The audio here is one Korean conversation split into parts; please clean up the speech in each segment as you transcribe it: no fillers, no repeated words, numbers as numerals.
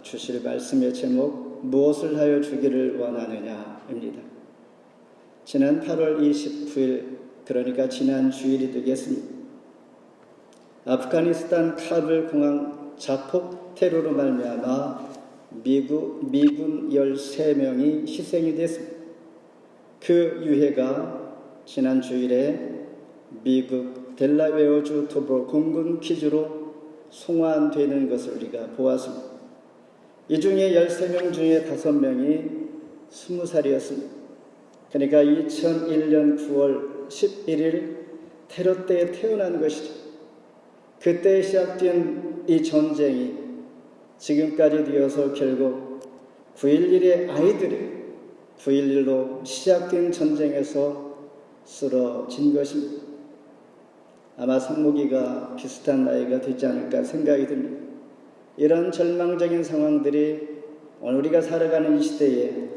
주실 말씀의 제목 무엇을 하여 주기를 원하느냐입니다. 지난 8월 29일 그러니까 지난 주일이 되겠습니다. 아프가니스탄 카불 공항 자폭 테러로 말미암아 미군 13명이 희생이 됐습니다. 그 유해가 지난 주일에 미국 델라웨어주 토브로 공군 기지로 송환되는 것을 우리가 보았습니다. 이 중에 13명 중에 5명이 20살이었습니다. 그러니까 2001년 9월 11일 테러 때 태어난 것이죠. 그때 시작된 이 전쟁이 지금까지 되어서 결국 9.11의 아이들이 9.11로 시작된 전쟁에서 쓰러진 것입니다. 아마 성무기가 비슷한 나이가 되지 않을까 생각이 듭니다. 이런 절망적인 상황들이 오늘 우리가 살아가는 이 시대에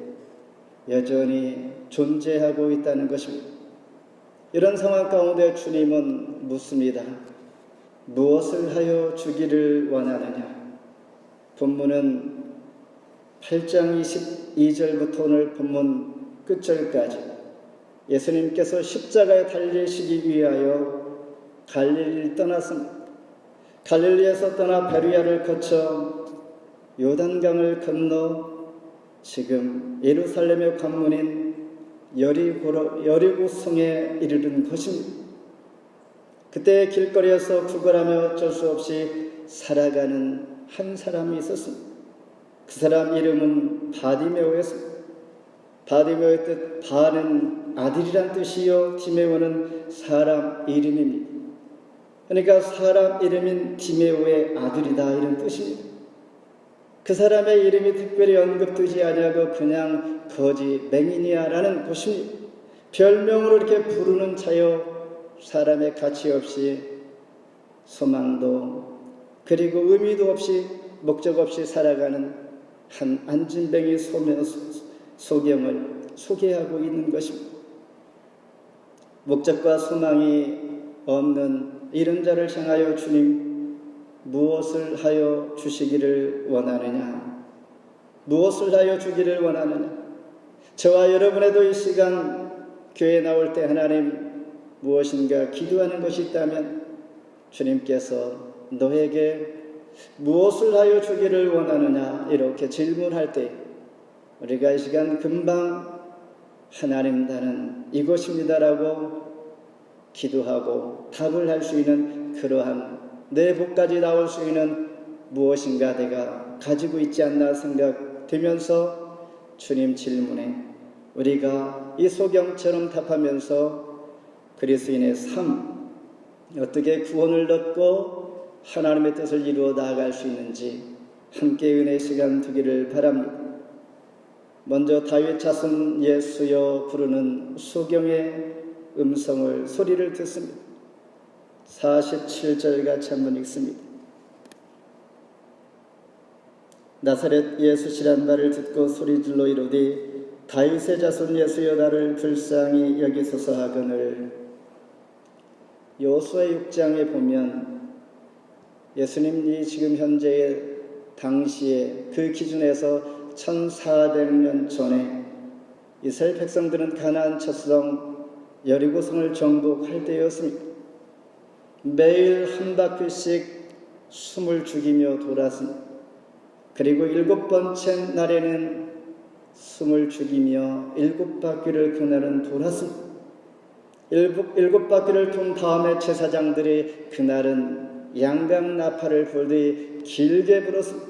여전히 존재하고 있다는 것입니다. 이런 상황 가운데 주님은 묻습니다. 무엇을 하여 주기를 원하느냐? 본문은 8장 22절부터 오늘 본문 끝절까지 예수님께서 십자가에 달리시기 위하여 갈릴리를 떠났습니다. 갈릴리에서 떠나 베르야를 거쳐 요단강을 건너 지금 예루살렘의 관문인 여리고성에 이르는 것입니다. 그때 길거리에서 구걸하며 어쩔 수 없이 살아가는 한 사람이 있었습니다. 그 사람 이름은 바디메오였습니다. 바디메오의 뜻 바는 아들이란 뜻이요 디메오는 사람 이름입니다. 그러니까 사람 이름인 디메오의 아들이다 이런 뜻입니다. 그 사람의 이름이 특별히 언급되지 아니하고 그냥 거지 맹인이야라는 것입니다. 별명으로 이렇게 부르는 자여 사람의 가치 없이 소망도 그리고 의미도 없이 목적 없이 살아가는 한 안진뱅이 소경을 소개하고 있는 것입니다. 목적과 소망이 없는 이런 자를 향하여 주님 무엇을 하여 주시기를 원하느냐? 무엇을 하여 주기를 원하느냐? 저와 여러분에도 이 시간 교회에 나올 때 하나님 무엇인가 기도하는 것이 있다면 주님께서 너에게 무엇을 하여 주기를 원하느냐 이렇게 질문할 때 우리가 이 시간 금방 하나님 나는 이것입니다라고 기도하고 답을 할 수 있는 그러한 내 복까지 나올 수 있는 무엇인가 내가 가지고 있지 않나 생각되면서 주님 질문에 우리가 이 소경처럼 답하면서 그리스도인의 삶 어떻게 구원을 얻고 하나님의 뜻을 이루어 나아갈 수 있는지 함께 은혜 시간 두기를 바랍니다. 먼저 다윗 자손 예수여 부르는 소경의 음성을 소리를 듣습니다. 47절 같이 한번 읽습니다. 나사렛 예수시란 말을 듣고 소리질러 이르되 다윗의 자손 예수여 나를 불쌍히 여기소서 하거늘. 여호수아 6장에 보면 예수님이 지금 현재의 당시에 그 기준에서 1400년 전에 이스라엘 백성들은 가나안 첫성 여리고성을 정복할 때였습니다. 매일 한 바퀴씩 숨을 죽이며 돌았습니다. 그리고 7번째 날에는 숨을 죽이며 7바퀴를 그날은 돌았습니다. 7바퀴를 돈 다음에 제사장들이 그날은 양강 나팔을 불더니 길게 불었습니다.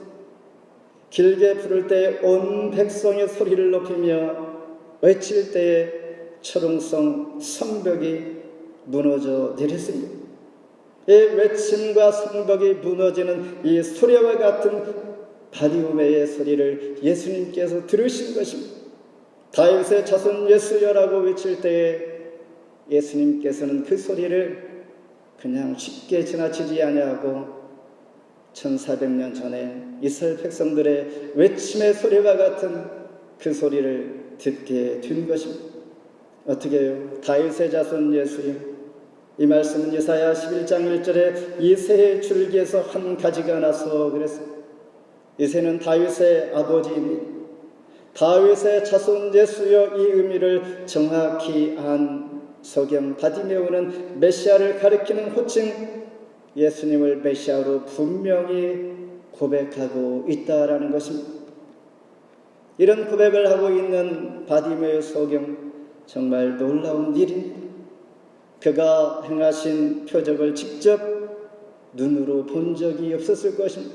길게 부를 때 온 백성의 소리를 높이며 외칠 때에 초롱성 성벽이 무너져 내렸습니다. 이 외침과 성벽이 무너지는 이 소리와 같은 바디오메의 소리를 예수님께서 들으신 것입니다. 다윗의 자손 예수여라고 외칠 때에 예수님께서는 그 소리를 그냥 쉽게 지나치지 아니하고 1400년 전에 이스라엘 백성들의 외침의 소리와 같은 그 소리를 듣게 된 것입니다. 어떻게 해요? 다윗의 자손 예수여. 이 말씀은 이사야 11장 1절에 이 새의 줄기에서 한 가지가 나서 그랬습니다. 이새는 다윗의 아버지입니다. 다윗의 자손 예수여, 이 의미를 정확히 안 소경 바디메오는 메시아를 가리키는 호칭 예수님을 메시아로 분명히 고백하고 있다라는 것입니다. 이런 고백을 하고 있는 바디메오 소경, 정말 놀라운 일입니다. 그가 행하신 표적을 직접 눈으로 본 적이 없었을 것입니다.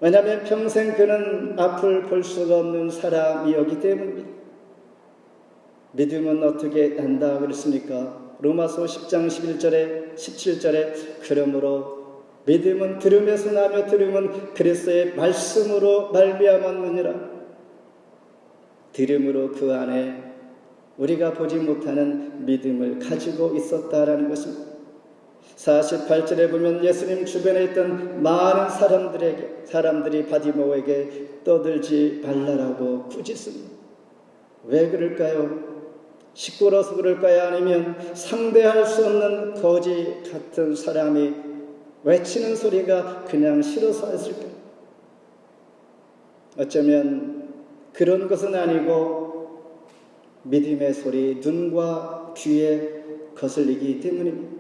왜냐하면 평생 그는 앞을 볼 수가 없는 사람이었기 때문입니다. 믿음은 어떻게 난다 그랬습니까? 로마서 10장 11절에 17절에 그러므로 믿음은 들음에서 나며 들음은 그리스도의 말씀으로 말미암았느니라. 들음으로 그 안에 우리가 보지 못하는 믿음을 가지고 있었다라는 것입니다. 48절에 보면 예수님 주변에 있던 많은 사람들이 바디메오에게 떠들지 말라라고 꾸짖습니다. 왜 그럴까요? 시끄러워서 그럴까요? 아니면 상대할 수 없는 거지 같은 사람이 외치는 소리가 그냥 싫어서 했을까요? 어쩌면 그런 것은 아니고 믿음의 소리, 눈과 귀에 거슬리기 때문입니다.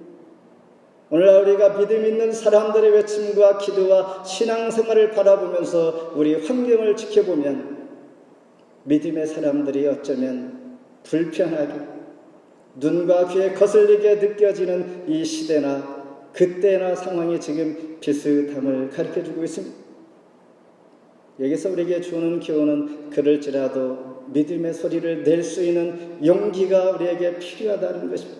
오늘날 우리가 믿음 있는 사람들의 외침과 기도와 신앙생활을 바라보면서 우리 환경을 지켜보면 믿음의 사람들이 어쩌면 불편하게 눈과 귀에 거슬리게 느껴지는 이 시대나 그때나 상황이 지금 비슷함을 가르쳐주고 있습니다. 여기서 우리에게 주는 교훈은 그럴지라도 믿음의 소리를 낼 수 있는 용기가 우리에게 필요하다는 것입니다.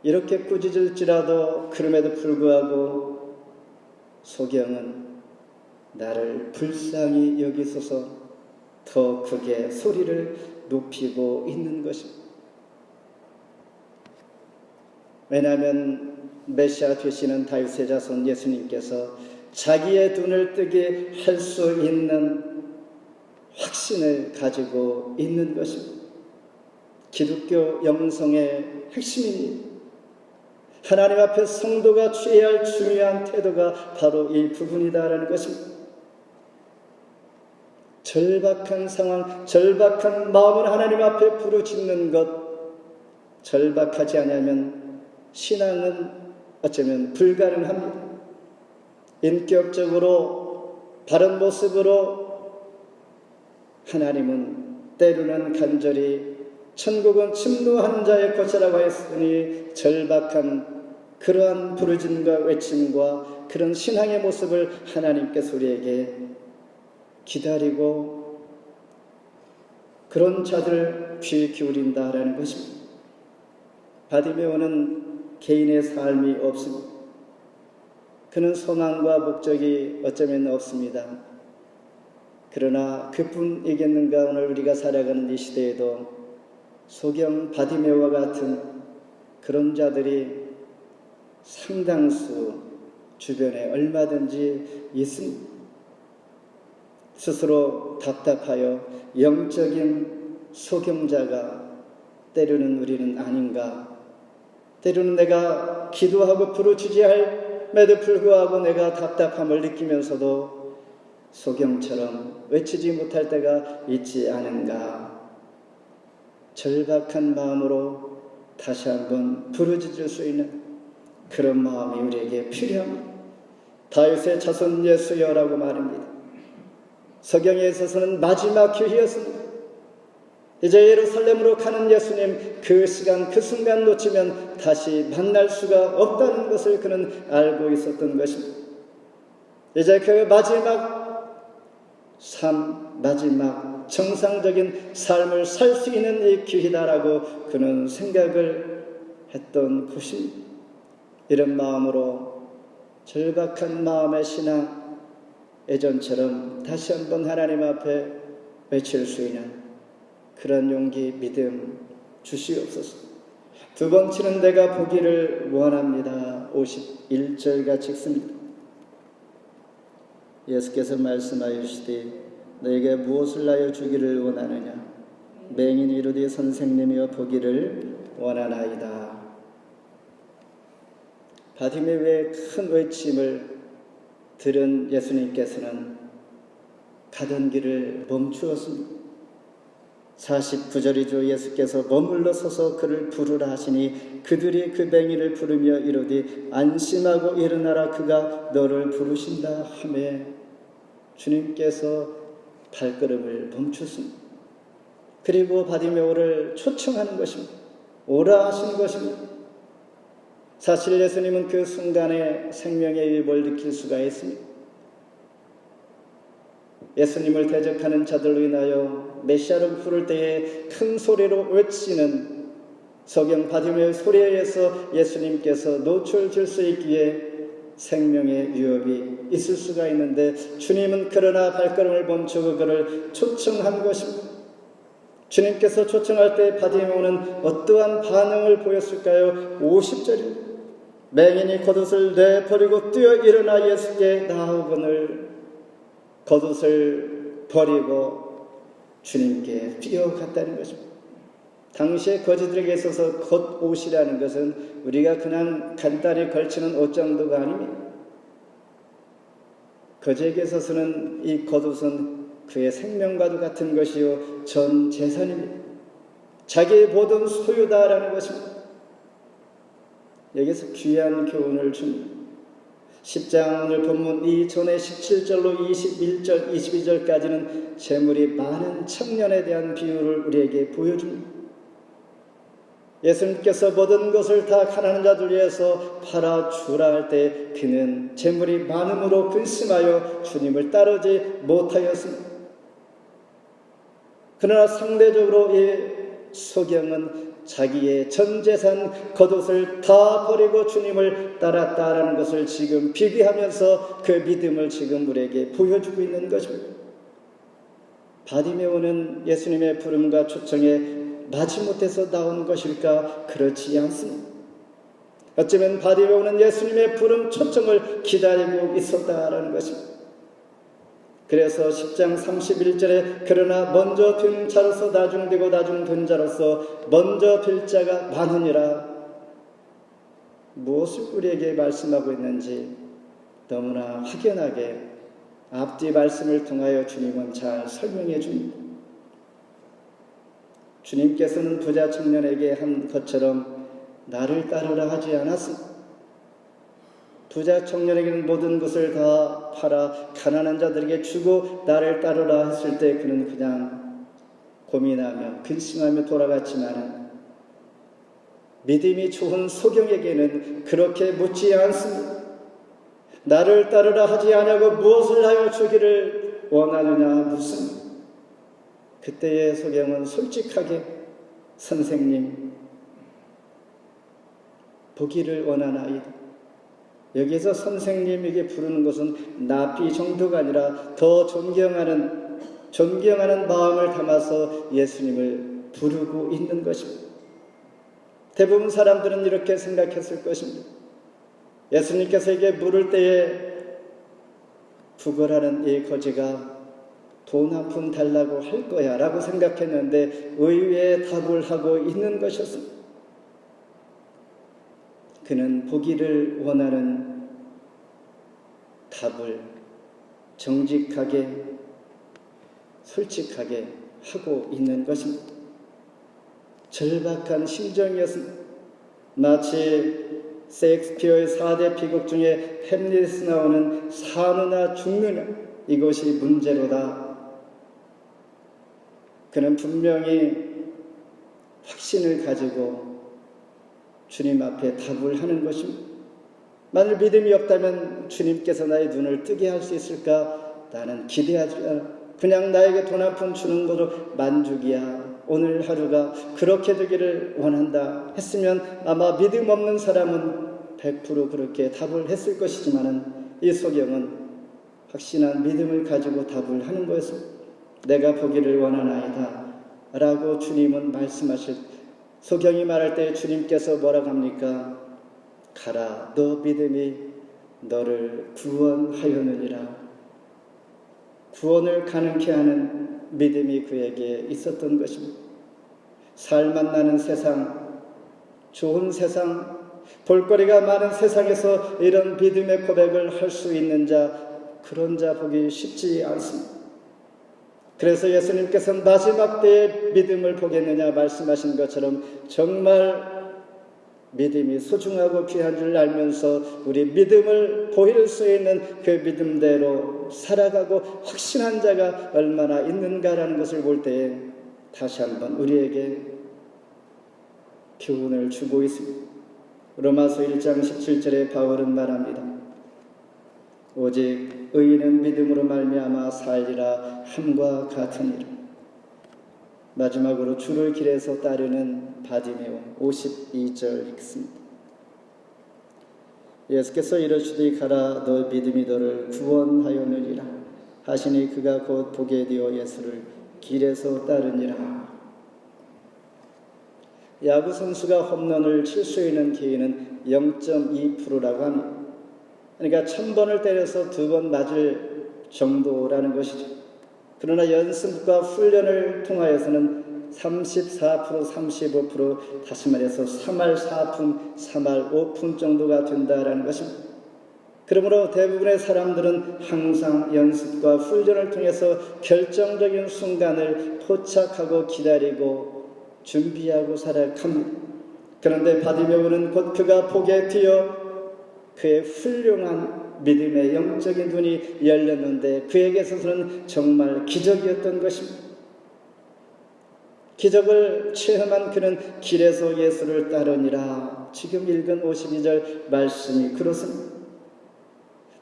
이렇게 꾸짖을지라도 그럼에도 불구하고 소경은 나를 불쌍히 여기소서 더 크게 소리를 높이고 있는 것입니다. 왜냐하면 메시아 되시는 다윗의 자손 예수님께서 자기의 눈을 뜨게 할 수 있는 확신을 가지고 있는 것입니다. 기독교 영성의 핵심입니다. 하나님 앞에 성도가 취해야 할 중요한 태도가 바로 이 부분이다라는 것입니다. 절박한 상황, 절박한 마음을 하나님 앞에 부르짖는 것, 절박하지 않으면 신앙은 어쩌면 불가능합니다. 인격적으로 바른 모습으로 하나님은 때로는 간절히 천국은 침노하는 자의 것이라고 했으니 절박한 그러한 부르짖음과 외침과 그런 신앙의 모습을 하나님께서 우리에게 기다리고 그런 자들 귀 기울인다라는 것입니다. 바디메오는 개인의 삶이 없습니다. 그는 소망과 목적이 어쩌면 없습니다. 그러나 그뿐이겠는가. 오늘 우리가 살아가는 이 시대에도 소경 바디메오와 같은 그런 자들이 상당수 주변에 얼마든지 있습니다. 스스로 답답하여 영적인 소경자가 때로는 우리는 아닌가. 때로는 내가 기도하고 부르짖음에도 불구하고 내가 답답함을 느끼면서도 소경처럼 외치지 못할 때가 있지 않은가. 절박한 마음으로 다시 한번 부르짖을 수 있는 그런 마음이 우리에게 필요합니다. 다윗의 자손 예수여라고 말합니다. 서경에 있어서는 마지막 기회였습니다. 이제 예루살렘으로 가는 예수님, 그 시간 그 순간 놓치면 다시 만날 수가 없다는 것을 그는 알고 있었던 것입니다. 이제 그 마지막 삶, 마지막 정상적인 삶을 살 수 있는 이 기회다라고 그는 생각을 했던 것입니다. 이런 마음으로 절박한 마음의 신앙, 예전처럼 다시 한번 하나님 앞에 외칠 수 있는 그런 용기, 믿음 주시옵소서. 두 번째는 내가 보기를 원합니다. 51절 같이 읽습니다. 예수께서 말씀하시되 너에게 무엇을 하여 주기를 원하느냐? 맹인이 이르되 선생님이여 보기를 원하나이다. 바디메오의 큰 외침을 들은 예수님께서는 가던 길을 멈추었습니다. 49절이죠. 예수께서 머물러 서서 그를 부르라 하시니 그들이 그 맹인을 부르며 이르되 안심하고 일어나라 그가 너를 부르신다 하며 주님께서 발걸음을 멈추었습니다. 그리고 바디메오를 초청하는 것입니다. 오라 하신 것입니다. 사실 예수님은 그 순간에 생명의 위협을 느낄 수가 있습니다. 예수님을 대적하는 자들로 인하여 메시아를 부를 때에 큰 소리로 외치는 소경 바디메오의 소리에 의해서 예수님께서 노출될 수 있기에 생명의 위협이 있을 수가 있는데 주님은 그러나 발걸음을 멈추고 그를 초청한 것입니다. 주님께서 초청할 때 바디메오는 어떠한 반응을 보였을까요? 50절입니다. 맹인이 겉옷을 내버리고 뛰어 일어나 예수께 나오거늘 겉옷을 버리고 주님께 뛰어갔다는 것입니다. 당시에 거지들에게 있어서 겉옷이라는 것은 우리가 그냥 간단히 걸치는 옷 정도가 아닙니다. 거지에게 있어서는 이 겉옷은 그의 생명과도 같은 것이요 전 재산입니다. 자기의 모든 소유다라는 것입니다. 여기서 귀한 교훈을 줍니다. 10장 오늘 본문 이전의 17절로 21절, 22절까지는 재물이 많은 청년에 대한 비유를 우리에게 보여줍니다. 예수님께서 모든 것을 다 가난한 자들 위해서 팔아주라 할 때 그는 재물이 많음으로 근심하여 주님을 따르지 못하였습니다. 그러나 상대적으로 이 소경은 자기의 전 재산 겉옷을 다 버리고 주님을 따랐다라는 것을 지금 비교하면서 그 믿음을 지금 우리에게 보여주고 있는 것입니다. 바디메오는 예수님의 부름과 초청에 마지못해서 나온 것일까? 그렇지 않습니다. 어쩌면 바디메오는 예수님의 부름 초청을 기다리고 있었다라는 것입니다. 그래서 10장 31절에 그러나 먼저 든 자로서 나중되고 나중된 자로서 먼저 될 자가 많으니라. 무엇을 우리에게 말씀하고 있는지 너무나 확연하게 앞뒤 말씀을 통하여 주님은 잘 설명해 줍니다. 주님께서는 부자 청년에게 한 것처럼 나를 따르라 하지 않았습니다. 부자 청년에게는 모든 것을 다 팔아 가난한 자들에게 주고 나를 따르라 했을 때 그는 그냥 고민하며 근심하며 돌아갔지만 믿음이 좋은 소경에게는 그렇게 묻지 않습니다. 나를 따르라 하지 아니하고 무엇을 하여 주기를 원하느냐 묻습니다. 그때의 소경은 솔직하게 선생님 보기를 원하나이다. 여기서 선생님에게 부르는 것은 납비 정도가 아니라 더 존경하는 마음을 담아서 예수님을 부르고 있는 것입니다. 대부분 사람들은 이렇게 생각했을 것입니다. 예수님께서 에게 물을 때에 구걸하는 이 거지가 돈 한 푼 달라고 할 거야 라고 생각했는데 의외의 답을 하고 있는 것이었습니다. 그는 보기를 원하는 답을 정직하게 솔직하게 하고 있는 것입니다. 절박한 심정이었습니다. 마치 셰익스피어의 4대 비극 중에 햄릿에서 나오는 사느냐 죽느냐 이것이 문제로다. 그는 분명히 확신을 가지고 주님 앞에 답을 하는 것입니다. 만일 믿음이 없다면 주님께서 나의 눈을 뜨게 할 수 있을까? 나는 기대하지 않아. 그냥 나에게 돈 한 푼 주는 것으로 만족이야. 오늘 하루가 그렇게 되기를 원한다 했으면 아마 믿음 없는 사람은 100% 그렇게 답을 했을 것이지만 이 소경은 확신한 믿음을 가지고 답을 하는 것입니다. 내가 보기를 원하나이다 라고 주님은 말씀하실 소경이 말할 때 주님께서 뭐라고 합니까? 가라, 너 믿음이 너를 구원하였느니라. 구원을 가능케 하는 믿음이 그에게 있었던 것입니다. 살맛 나는 세상, 좋은 세상, 볼거리가 많은 세상에서 이런 믿음의 고백을 할 수 있는 자 그런 자 보기 쉽지 않습니다. 그래서 예수님께서는 마지막 때에 믿음을 보겠느냐 말씀하신 것처럼 정말 믿음이 소중하고 귀한 줄 알면서 우리 믿음을 보일 수 있는 그 믿음대로 살아가고 확신한 자가 얼마나 있는가라는 것을 볼 때에 다시 한번 우리에게 교훈을 주고 있습니다. 로마서 1장 17절에 바울은 말합니다. 오직 의인은 믿음으로 말미암아 살리라 함과 같으니라. 마지막으로 주를 길에서 따르는 바디메오 52절 읽습니다. 예수께서 이르시되 가라 너 믿음이 너를 구원하였느니라 하시니 그가 곧 보게 되어 예수를 길에서 따르니라. 야구 선수가 홈런을 칠 수 있는 기회는 0.2%라고 합니다. 그러니까 1000번을 때려서 2번 맞을 정도라는 것이죠. 그러나 연습과 훈련을 통하여서는 34%, 35%, 다시 말해서 3할 4푼, 3할 5푼 정도가 된다라는 것입니다. 그러므로 대부분의 사람들은 항상 연습과 훈련을 통해서 결정적인 순간을 포착하고 기다리고 준비하고 살아갑니다. 그런데 바디메오는 곧 그가 보게 되어 그의 훌륭한 믿음의 영적인 눈이 열렸는데 그에게 있어서는 정말 기적이었던 것입니다. 기적을 체험한 그는 길에서 예수를 따르니라. 지금 읽은 52절 말씀이 그렇습니다.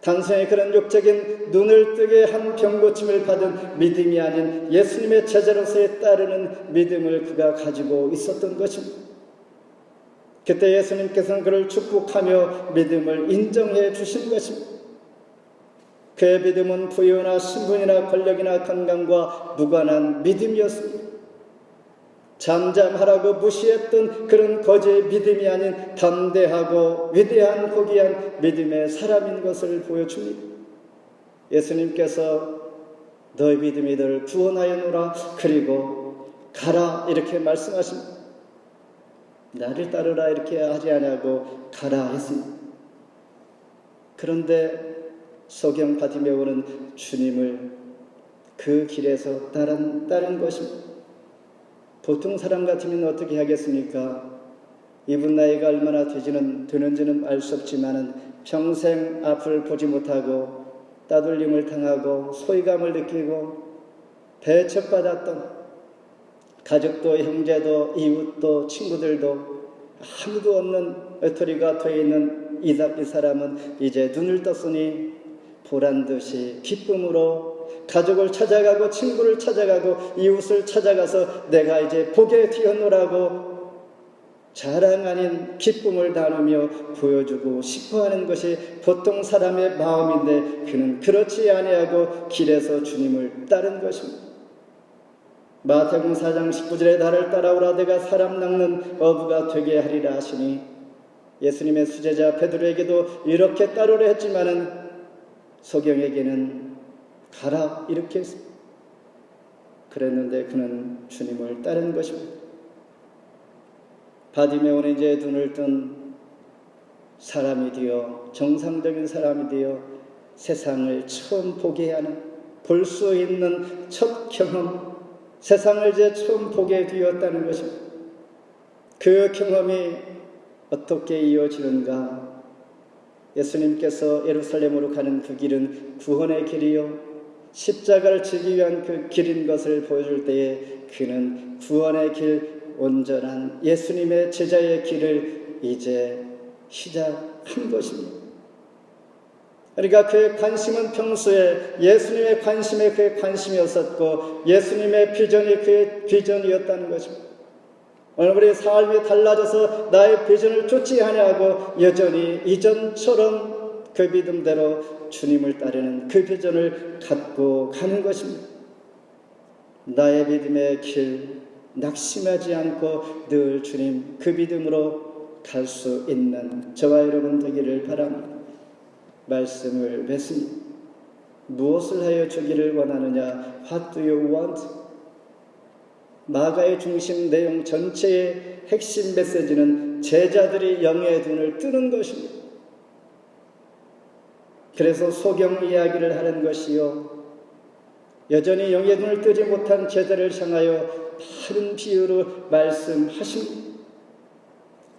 단순히 그런 육적인 눈을 뜨게 한 병고침을 받은 믿음이 아닌 예수님의 제자로서의 따르는 믿음을 그가 가지고 있었던 것입니다. 그때 예수님께서는 그를 축복하며 믿음을 인정해 주신 것입니다. 그의 믿음은 부여나 신분이나 권력이나 건강과 무관한 믿음이었습니다. 잠잠하라고 무시했던 그런 거지의 믿음이 아닌 담대하고 위대한 고귀한 믿음의 사람인 것을 보여줍니다. 예수님께서 너의 믿음이 너를 구원하였노라 그리고 가라 이렇게 말씀하십니다. 나를 따르라 이렇게 하지 않냐고 가라 했습니다. 그런데 소경 바디메오는 주님을 그 길에서 따른 것입니다. 보통 사람 같으면 어떻게 하겠습니까? 이분 나이가 얼마나 되는지는 알 수 없지만 평생 앞을 보지 못하고 따돌림을 당하고 소외감을 느끼고 배척받았던 가족도 형제도 이웃도 친구들도 아무도 없는 외톨이가 되어 있는 이 사람은 이제 눈을 떴으니 보란듯이 기쁨으로 가족을 찾아가고 친구를 찾아가고 이웃을 찾아가서 내가 이제 보게 되었노라고 자랑 아닌 기쁨을 나누며 보여주고 싶어하는 것이 보통 사람의 마음인데 그는 그렇지 아니하고 길에서 주님을 따른 것입니다. 마태복음 4장 19절에 나를 따라오라 내가 사람 낚는 어부가 되게 하리라 하시니 예수님의 수제자 베드로에게도 이렇게 따르려 했지만은 소경에게는 가라 이렇게 했습니다. 그랬는데 그는 주님을 따른 것입니다. 바디메오는 이제 눈을 뜬 사람이 되어 정상적인 사람이 되어 세상을 처음 보게 하는 볼 수 있는 첫 경험 세상을 이제 처음 보게 되었다는 것입니다. 그 경험이 어떻게 이어지는가? 예수님께서 예루살렘으로 가는 그 길은 구원의 길이요 십자가를 지기 위한 그 길인 것을 보여줄 때에 그는 구원의 길 온전한 예수님의 제자의 길을 이제 시작한 것입니다. 그러니까 그의 관심은 평소에 예수님의 관심에 그의 관심이었었고 예수님의 비전이 그의 비전이었다는 것입니다. 오늘 우리 삶이 달라져서 나의 비전을 쫓지 아니하고 여전히 이전처럼 그 믿음대로 주님을 따르는 그 비전을 갖고 가는 것입니다. 나의 믿음의 길 낙심하지 않고 늘 주님 그 믿음으로 갈 수 있는 저와 여러분 되기를 바랍니다. 말씀을 맺습니다. 무엇을 하여 주기를 원하느냐? What do you want? 마가의 중심 내용 전체의 핵심 메시지는 제자들이 영의 눈을 뜨는 것입니다. 그래서 소경 이야기를 하는 것이요, 여전히 영의 눈을 뜨지 못한 제자를 향하여 다른 비유로 말씀하십니다.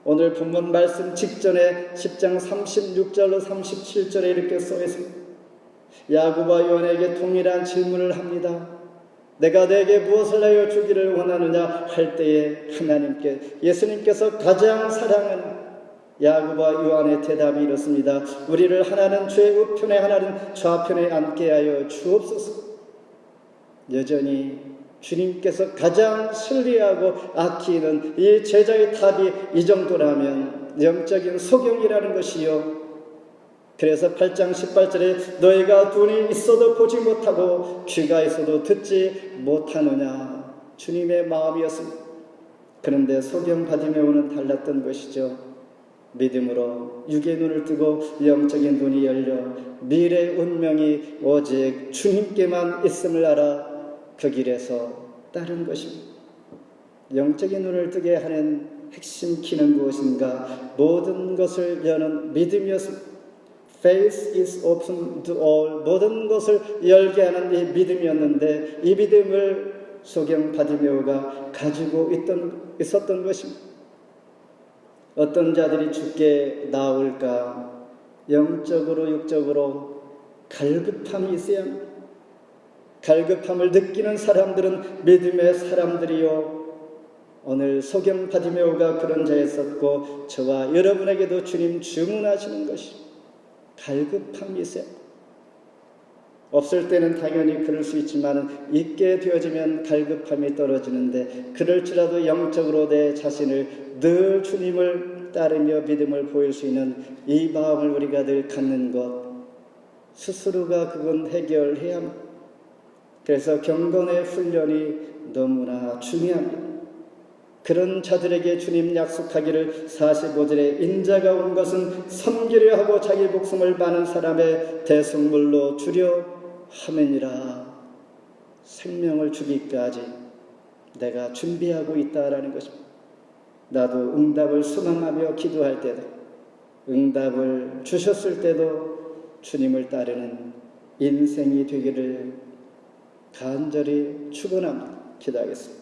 오늘 본문 말씀 직전에 10장 36절로 37절에 이렇게 써 있습니다. 야고보와 요한에게 동일한 질문을 합니다. 내가 너에게 무엇을 하여 주기를 원하느냐 할 때에 예수님께서 가장 사랑하는 야고보와 요한의 대답이 이렇습니다. 우리를 하나는 죄의 우편에 하나는 좌편에 앉게 하여 주옵소서. 여전히 주님께서 가장 신뢰하고 아끼는 이 제자의 답이 이 정도라면 영적인 소경이라는 것이요, 그래서 8장 18절에 너희가 눈이 있어도 보지 못하고 귀가 있어도 듣지 못하느냐, 주님의 마음이었습니다. 그런데 소경 바디메오는 달랐던 것이죠. 믿음으로 육의 눈을 뜨고 영적인 눈이 열려 미래의 운명이 오직 주님께만 있음을 알아 그 길에서 따른 것입니다. 영적인 눈을 뜨게 하는 핵심 키는 무엇인가? 모든 것을 여는 믿음이었습니다. Faith is open to all. 모든 것을 열게 하는 이 믿음이었는데, 이 믿음을 소경 바디메오가 가지고 있었던 것입니다. 어떤 자들이 주께 나올까? 영적으로 육적으로 갈급함이 있어야 합니다. 갈급함을 느끼는 사람들은 믿음의 사람들이요, 오늘 소경 바디메오가 그런 자였었고 저와 여러분에게도 주님 주문하시는 것이 갈급함이 있어요. 없을 때는 당연히 그럴 수 있지만 있게 되어지면 갈급함이 떨어지는데, 그럴지라도 영적으로 내 자신을 늘 주님을 따르며 믿음을 보일 수 있는 이 마음을 우리가 늘 갖는 것, 스스로가 그건 해결해야 합니다. 그래서 경건의 훈련이 너무나 중요합니다. 그런 자들에게 주님 약속하기를 45절에 인자가 온 것은 섬기려 하고 자기 목숨을 바는 사람의 대속물로 주려 함이니라. 생명을 주기까지 내가 준비하고 있다라는 것입니다. 나도 응답을 소망하며 기도할 때도, 응답을 주셨을 때도 주님을 따르는 인생이 되기를 간절히 축원합니다. 기도하겠습니다.